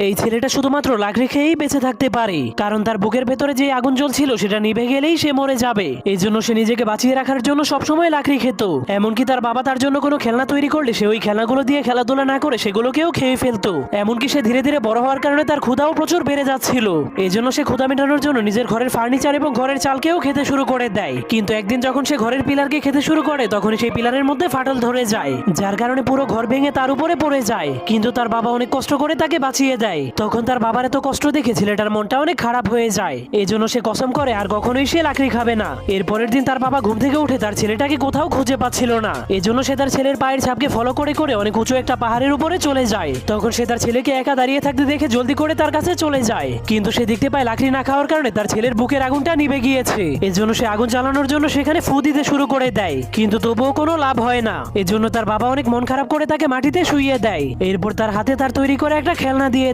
এই ছেলেটা শুধুমাত্র লাকড়ি খেয়েই বেঁচে থাকতে পারে, কারণ তার বুকের ভেতরে যে আগুন জ্বলছিল সেটা নিভে গেলেই সে মরে যাবে। এই জন্য সে নিজেকে বাঁচিয়ে রাখার জন্য সবসময় লাকড়ি খেত। এমনকি তার বাবা তার জন্য কোনো খেলনা তৈরি করলে সে ওই খেলনাগুলো দিয়ে খেলাধুলা না করে সেগুলোকেও খেয়ে ফেলতো। এমনকি সে ধীরে ধীরে বড় হওয়ার কারণে তার ক্ষুধাও প্রচুর বেড়ে যাচ্ছিল। এই জন্য সে ক্ষুধা মেটানোর জন্য নিজের ঘরের ফার্নিচার এবং ঘরের চালকেও খেতে শুরু করে দেয়। কিন্তু একদিন যখন সে ঘরের পিলারকে খেতে শুরু করে তখন সেই পিলারের মধ্যে ফাটল ধরে যায়, যার কারণে পুরো ঘর ভেঙে তার উপরে পড়ে যায়। কিন্তু তার বাবা অনেক কষ্ট করে তাকে বাঁচিয়ে দেয়। তখন তার বাবার এত কষ্ট দেখে ছেলেটার মনটা অনেক খারাপ হয়ে যায়। এই জন্য সে কসম করে আর কখনোই সে লাকড়ি খাবে না। এর পরের দিন তার বাবা ঘুম থেকে উঠে তার ছেলেটাকে কোথাও খুঁজে পাচ্ছিল না। এই জন্য সে তার ছেলের পায়ের ছাপকে ফলো করে করে অনেক উঁচু একটা পাহাড়ের উপরে চলে যায়। তখন সে তার ছেলেকে একা দাঁড়িয়ে থাকতে দেখে জলদি করে তার কাছে চলে যায়। কিন্তু সে দেখতে পায় লাকড়ি না খাওয়ার কারণে তার ছেলের বুকের আগুনটা নিভে গিয়েছে। এর জন্য সে আগুন জ্বালানোর জন্য সেখানে ফু দিতে শুরু করে দেয়, কিন্তু তবুও কোনো লাভ হয় না। এর জন্য তার বাবা অনেক মন খারাপ করে তাকে মাটিতে শুইয়ে দেয়। এরপর তার হাতে তার তৈরি করে একটা খেলনা দিয়ে দেয়।